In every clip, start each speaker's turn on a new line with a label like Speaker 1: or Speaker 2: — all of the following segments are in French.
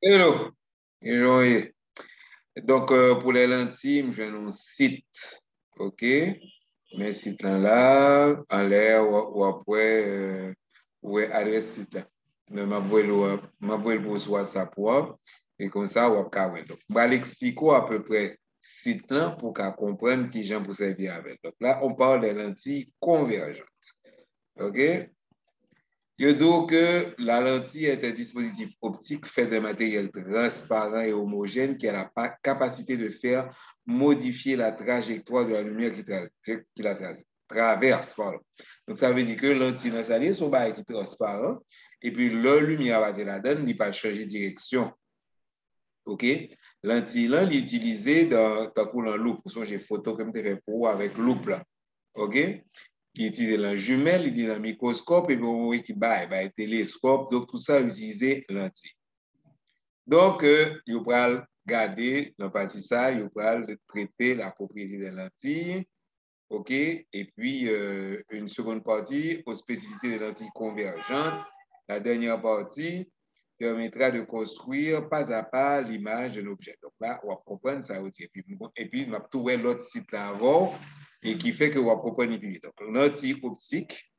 Speaker 1: Hello. Hello. Donc, pour les lentilles, je vais un site. OK? Mais site là, en l'air ou après, ouais, adresse site là. Mais m'envoie pour WhatsApp et comme ça, ou après. Donc, je vais l'expliquer à peu près site là pour qu'on comprenne qui j'en pour servir avec. Donc là, on parle des lentilles convergentes. OK? Je dis que la lentille est un dispositif optique fait d'un matériel transparent et homogène qui a la capacité de faire modifier la trajectoire de la lumière qui la traverse. Pardon. Donc, ça veut dire que la lentille dans sa ligne, son bail qui est transparent, et puis la lumière va te la donne, il pas changer de direction. OK? Lentille là, l'utiliser dans la loupe. Pour ça, j'ai photo comme tu fais pour avec loupe là. OK? Il utilise la jumelle, il utilise le microscope, et puis on voit qu'il y a télescope. Donc, tout ça, utiliser lentille. Donc, il va garder dans partie ça, il va traiter la propriété des lentilles. OK? Et puis, une seconde partie, aux spécificités des lentilles convergentes. La dernière partie permettra de construire pas à pas l'image de l'objet. Donc là, on va comprendre ça aussi. Et puis on va trouver l'autre site là avant et qui fait que on va comprendre plus. Donc, lentille optique,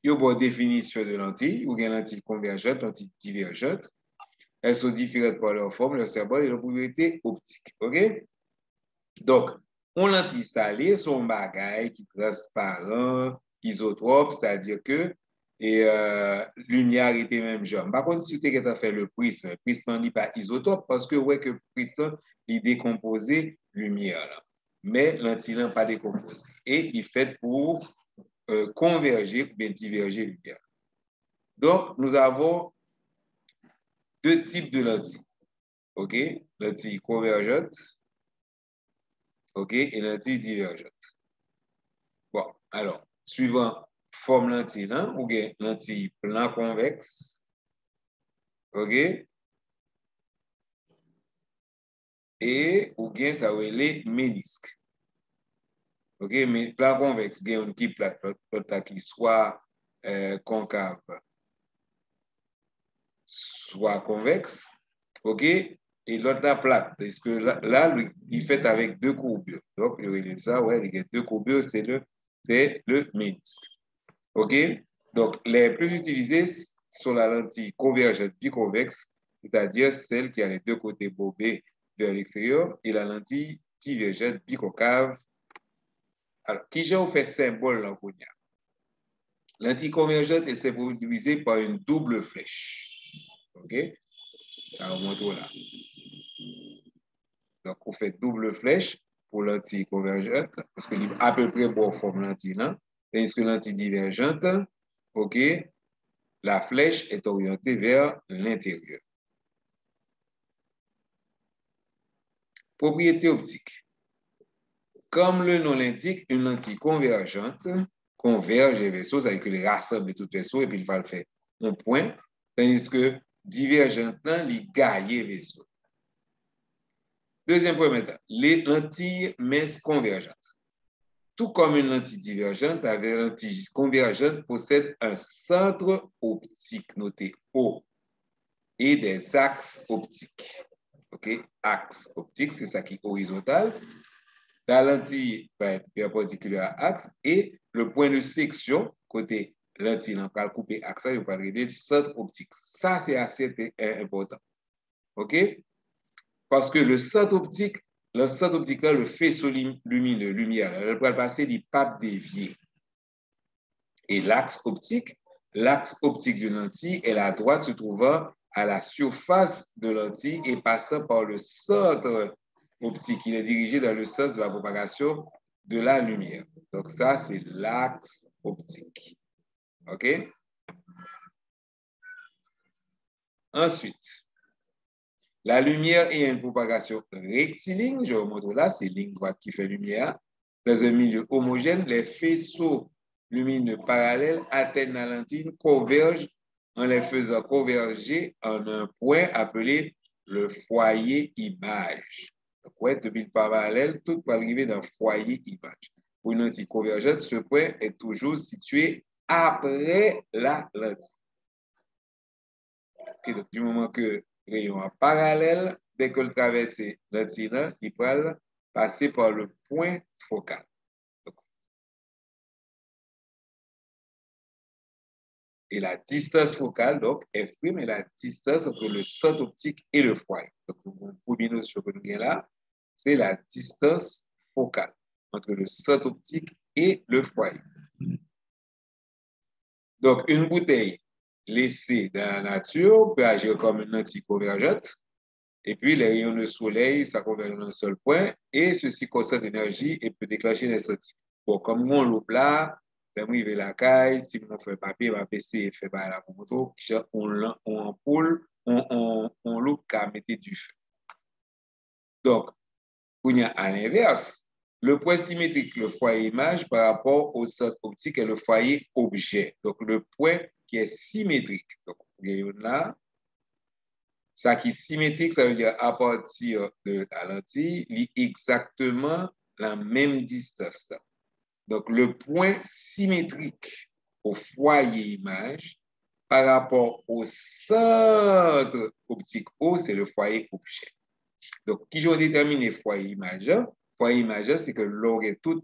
Speaker 1: il y a une définition de lentille, ou bien lentille convergente, lentille divergente. Elles sont différentes par leur forme, leur symbole et leur propriété optique. OK? Donc, on lentille salée, son bagage qui est transparent, isotrope, c'est-à-dire que lumière était même jaune. Par contre, si tu as fait le prisme n'est pas isotope parce que ouais que prisme il décomposé lumière là. Mais lentille n'est pas décomposé et il fait pour converger ou bien diverger lumière. Donc, nous avons deux types de lentilles. OK? Lentille convergente, OK? Et lentille divergente. Bon, alors, suivant forme lentille, hein, ou bien lentille plan convexe, OK? Et ou bien ça va les ménisques. OK? Mais plan convexe, il y a une qui plate, l'autre qui soit concave, soit convexe, OK? Et l'autre la plate, parce que là, il fait avec deux courbures. Donc, il y a ça, ouais, il y a deux courbures, c'est le ménisque. OK? Donc, les plus utilisés sont la lentille convergente biconvexe, c'est-à-dire celle qui a les deux côtés bobés vers l'extérieur, et la lentille divergente biconcave. Alors, qui j'ai fait symbole là, lentille convergente est symbolisée par une double flèche. OK? Ça remonte là. Donc, on fait double flèche pour lentille convergente, parce que à peu près bon forme lentille là. Tandis que lentille divergente, OK, la flèche est orientée vers l'intérieur. Propriété optique. Comme le nom l'indique, une lentille convergente converge les vaisseaux, c'est-à-dire qu'il rassemble tout vaisseau et puis il va le faire un point, tandis que divergente, il gagne les vaisseaux. Deuxième point maintenant, les lentilles minces convergentes. Tout comme une lentille divergente, la lentille convergente possède un centre optique noté O et des axes optiques. OK? Axe optique, c'est ça qui est horizontal. La lentille va être perpendiculaire à l'axe et le point de section, côté lentille, on va couper axe, on va regarder le centre optique. Ça, c'est assez important. OK? Parce que le centre optique là, le faisceau lumineux, lumière, elle va passer des papes déviées. Et l'axe optique d'une lentille est la droite se trouvant à la surface de lentille et passant par le centre optique. Il est dirigé dans le sens de la propagation de la lumière. Donc ça, c'est l'axe optique. OK? Ensuite, la lumière est une propagation rectiligne. Je vous montre là, c'est ligne droite qui fait lumière. Dans un milieu homogène, les faisceaux lumineux parallèles atteignent la lentille, convergent en les faisant converger en un point appelé le foyer image. Donc, ouais, depuis le parallèle, tout va arriver dans le foyer image. Pour une lentille convergente, ce point est toujours situé après la lentille. Okay, donc, du moment que rayon parallèle, dès que le traverse lentille, il va passer par le point focal. Donc, et la distance focale, donc, F' est la distance entre le centre optique et le foyer. Donc, la première notion que nous avons là, c'est la distance focale entre le centre optique et le foyer. Donc, une bouteille laissée dans la nature peut agir comme une lentille convergente. Et puis, les rayons de soleil, ça converge dans un seul point et ceci concentre l'énergie et peut déclencher des sorties. Bon, comme on l'eau là, ben, il la caille, si on fait papier, on va passer, fait par la moto, on ampoule, on loupe qu'à mettre du feu. Donc, à l'inverse, le point symétrique, le foyer image par rapport au centre optique et le foyer objet. Donc, le point qui est symétrique. Donc, là, ça qui est symétrique, ça veut dire à partir de la lentille, il est exactement la même distance. Donc, le point symétrique au foyer image par rapport au centre optique O, c'est le foyer objet. Donc, qui j'ai déterminé foyer image? Foyer image, c'est que l'aurait tout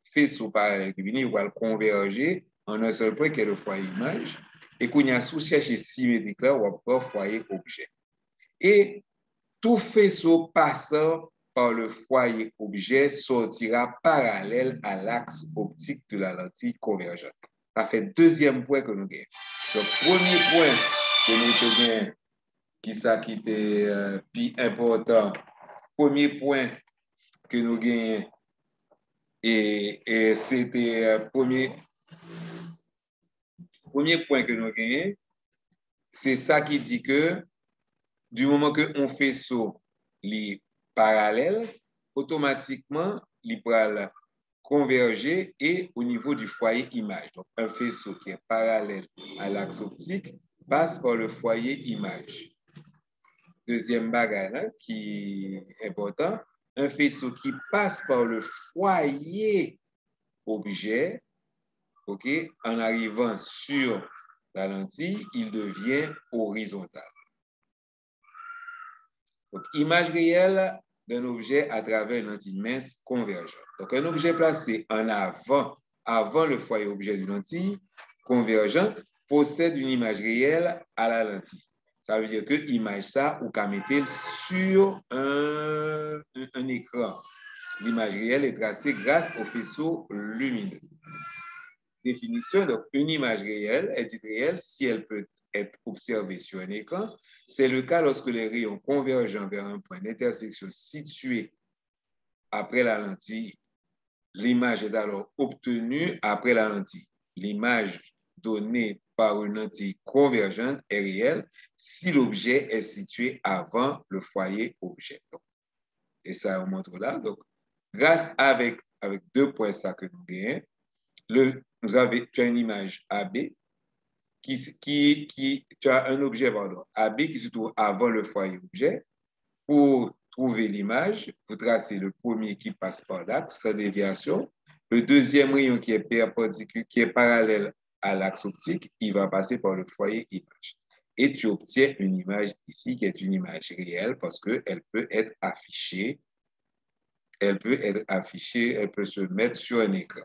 Speaker 1: faisceau parallèle qui va converger en un seul point qui est le foyer image. Et qu'on y a sous-cherché symétrique là, on va prendre foyer objet. Et tout faisceau passant par le foyer objet sortira parallèle à l'axe optique de la lentille convergente. Ça fait deuxième point que nous gagnons. Donc, premier point que nous gagnons, qui était plus important, premier point que nous gagnons, et c'était premier point que nous gagnons, c'est ça qui dit que du moment qu'on fait saut les parallèles, automatiquement, il va converger et au niveau du foyer image. Donc, un faisceau qui est parallèle à l'axe optique passe par le foyer image. Deuxième bagage qui est important, un faisceau qui passe par le foyer objet, ok, en arrivant sur la lentille, il devient horizontal. Donc, image réelle d'un objet à travers une lentille mince convergente. Donc, un objet placé en avant le foyer objet d'une lentille convergente, possède une image réelle à la lentille. Ça veut dire que l'image ça, ou qu'à mettre sur un écran. L'image réelle est tracée grâce au faisceau lumineux. Définition, donc une image réelle est dite réelle si elle peut être observée sur un écran. C'est le cas lorsque les rayons convergent vers un point d'intersection situé après la lentille. L'image est alors obtenue après la lentille. L'image donnée par une lentille convergente est réelle si l'objet est situé avant le foyer objet. Donc, et ça, on montre là. Donc, grâce avec deux points ça que nous gagnons, tu as une image AB tu as un objet AB qui se trouve avant le foyer objet. Pour trouver l'image, vous tracez le premier qui passe par l'axe sans déviation. Le deuxième rayon qui est perpendiculaire, qui est parallèle à l'axe optique, il va passer par le foyer image. Et tu obtiens une image ici qui est une image réelle parce qu'elle peut être affichée. Elle peut se mettre sur un écran.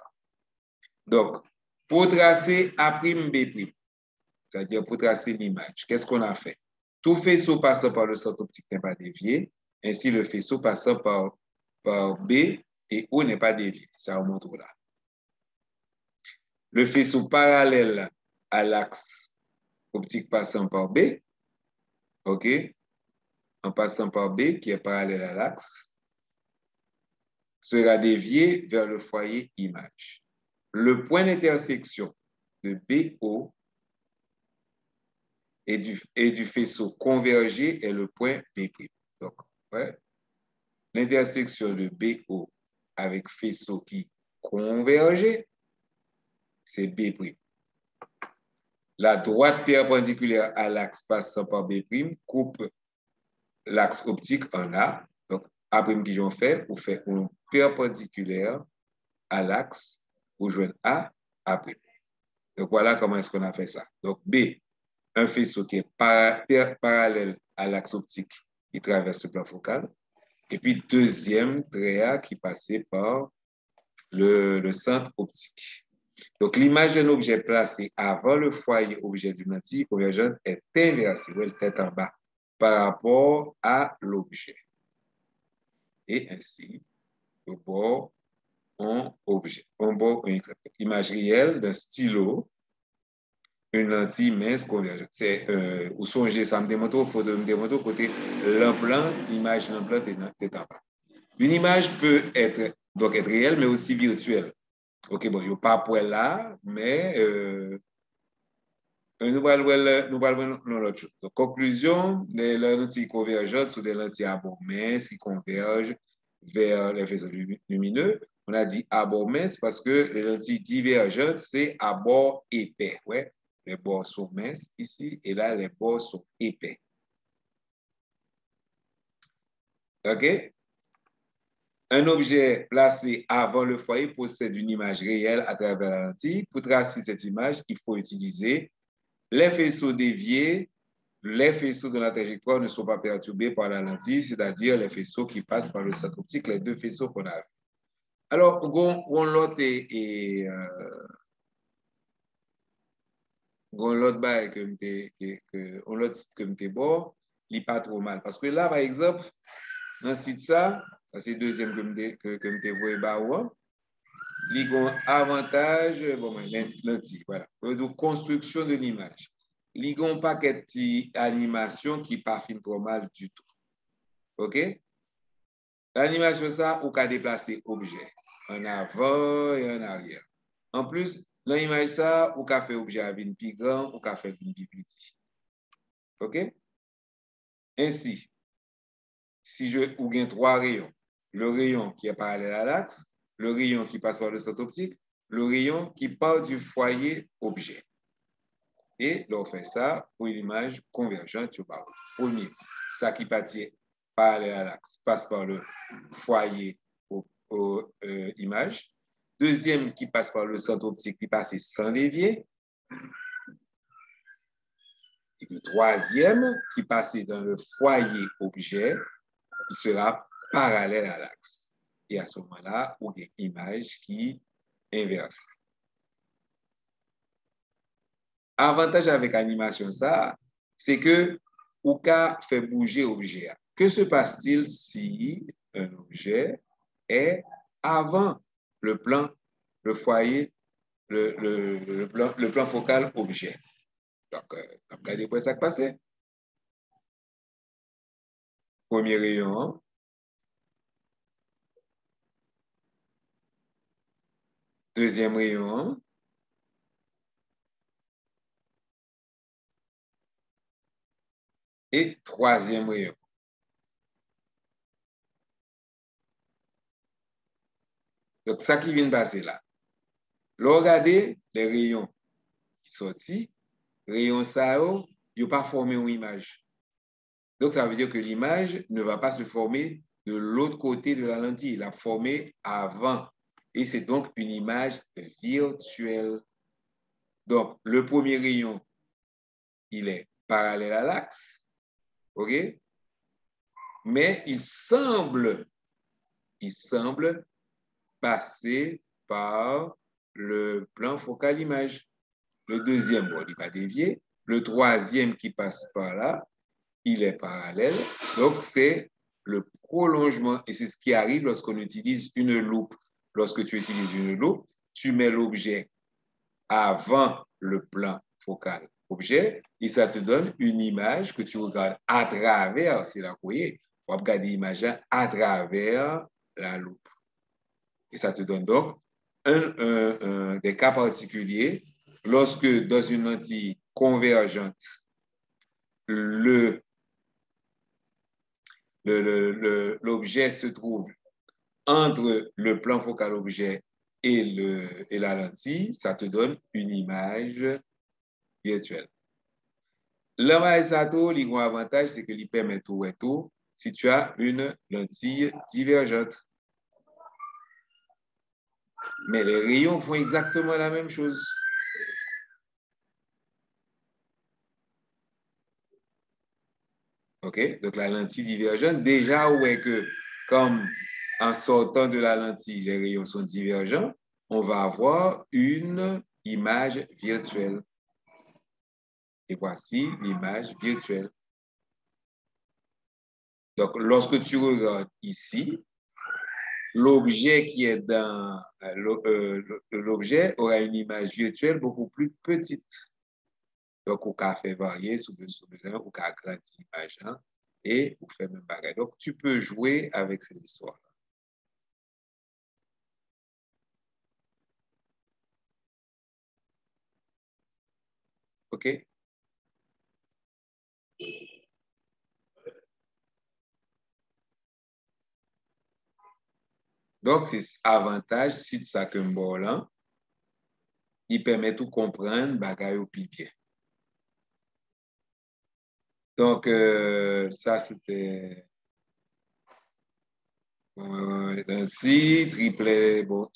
Speaker 1: Donc, pour tracer A'B', c'est-à-dire pour tracer l'image, qu'est-ce qu'on a fait? Tout faisceau passant par le centre optique n'est pas dévié, ainsi le faisceau passant par B et O n'est pas dévié. Ça remonte là. Le faisceau parallèle à l'axe optique passant par B, OK, en passant par B qui est parallèle à l'axe, sera dévié vers le foyer image. Le point d'intersection de BO et du faisceau convergé est le point B'. Donc, ouais, l'intersection de BO avec faisceau qui converge, c'est B'. La droite perpendiculaire à l'axe passant par B' coupe l'axe optique en A. Donc, A' qui j'en fait, ou fait un perpendiculaire à l'axe pour joindre A'. Donc, voilà comment est-ce qu'on a fait ça. Donc, B, un faisceau qui est parallèle à l'axe optique qui traverse le plan focal. Et puis, deuxième trait qui passait par le centre optique. Donc, l'image d'un objet placé avant le foyer objet d'une lentille convergente est inversée, elle tête en bas, par rapport à l'objet. Et ainsi, au bord, on objet. On bord une image réelle d'un stylo, une lentille mince convergente. C'est, ou songez, ça me démontre, il faut me démontrer côté l'emplant, l'image l'emplant est en bas. Une image peut être, donc être réelle, mais aussi virtuelle. OK, bon, il n'y a pas pour là, mais nous allons dans l'autre chose. Donc, conclusion, les lentilles convergentes sont des lentilles à bord mince qui convergent vers les faisceaux lumineux. On a dit à bord mince parce que les lentilles divergentes, c'est à bord épais. Ouais, les bords sont minces ici et là, les bords sont épais. OK? Un objet placé avant le foyer possède une image réelle à travers la lentille. Pour tracer cette image, il faut utiliser les faisceaux déviés. Les faisceaux de la trajectoire ne sont pas perturbés par la lentille, c'est-à-dire les faisceaux qui passent par le centre optique, les deux faisceaux qu'on a vus. Alors, on l'autre bail on l'autre site que m'était bon, il n'est pas trop mal. Parce que là, par exemple, dans le site ça c'est deuxième que m'était voyé baouan, il y a un avantage, bon, lentille, voilà. Donc, construction de l'image. Il y a un paquet d'animation qui n'est pas fin trop mal du tout. OK? L'animation, ça, ou qu'à déplacer objet en avant et en arrière. En plus, l'image, ça, ou qu'à faire objet à une plus grand, ou qu'à faire une plus petit. OK? Ainsi, si je ou gain trois rayons, le rayon qui est parallèle à l'axe, le rayon qui passe par le centre optique, le rayon qui part du foyer objet. Et l'on fait ça pour une image convergente. Premier, ça qui parallèle à l'axe passe par le foyer image. Deuxième qui passe par le centre optique qui passe sans dévier. Et le troisième qui passe dans le foyer objet qui sera parallèle à l'axe. Et à ce moment-là, on a une image qui inverse. Avantage avec animation, ça, c'est que on peut faire bouger l'objet. Que se passe-t-il si un objet est avant le plan, le foyer, le plan focal objet? Donc, regardez quoi ça qui passe. Premier rayon. Deuxième rayon. Et troisième rayon. Donc, ça qui vient de passer là. Regardez les rayons qui sortent, rayons ça, ils n'ont pas formé une image. Donc, ça veut dire que l'image ne va pas se former de l'autre côté de la lentille. Il a formé avant. Et c'est donc une image virtuelle. Donc, le premier rayon, il est parallèle à l'axe. OK? Mais il semble passer par le plan focal image. Le deuxième, bon, il n'est pas dévié. Le troisième qui passe par là, il est parallèle. Donc, c'est le prolongement. Et c'est ce qui arrive lorsqu'on utilise une loupe. Lorsque tu utilises une loupe, tu mets l'objet avant le plan focal objet et ça te donne une image que tu regardes à travers, c'est là qu'on est, on va regarder l'image à travers la loupe. Et ça te donne donc des cas particuliers lorsque dans une lentille convergente, l'objet se trouve entre le plan focal objet et la lentille, ça te donne une image virtuelle. L'Amaïsato, un avantage, c'est qu'il permet tout et tout si tu as une lentille divergente. Mais les rayons font exactement la même chose. OK? Donc, la lentille divergente, déjà, où est que, comme en sortant de la lentille, les rayons sont divergents, on va avoir une image virtuelle. Et voici l'image virtuelle. Donc, lorsque tu regardes ici, l'objet qui est dans l'objet aura une image virtuelle beaucoup plus petite. Donc, on peut faire varier sous besoin, on peut agrandir l'image et on fait même bagage. Donc, tu peux jouer avec ces histoires. OK? Donc, c'est avantage si ça que là, il permet de comprendre bagage au plus bien. Donc, ça, c'était ainsi, triplet, bon,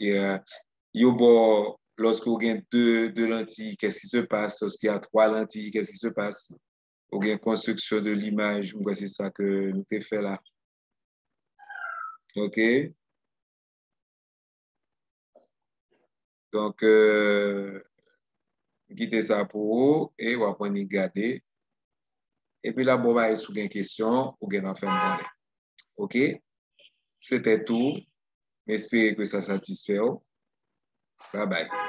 Speaker 1: bon, lorsque vous avez deux lentilles, qu'est-ce qui se passe? Lorsqu'il y a trois lentilles, qu'est-ce qui se passe? Vous avez une construction de l'image, c'est ça que nous avons fait là. OK? Donc, quittez ça pour vous et vous apprenez à garder. Et puis là, bon, bah, si vous avez une question, vous avez fait un OK? C'était tout. J'espère que ça satisfait. Bye bye.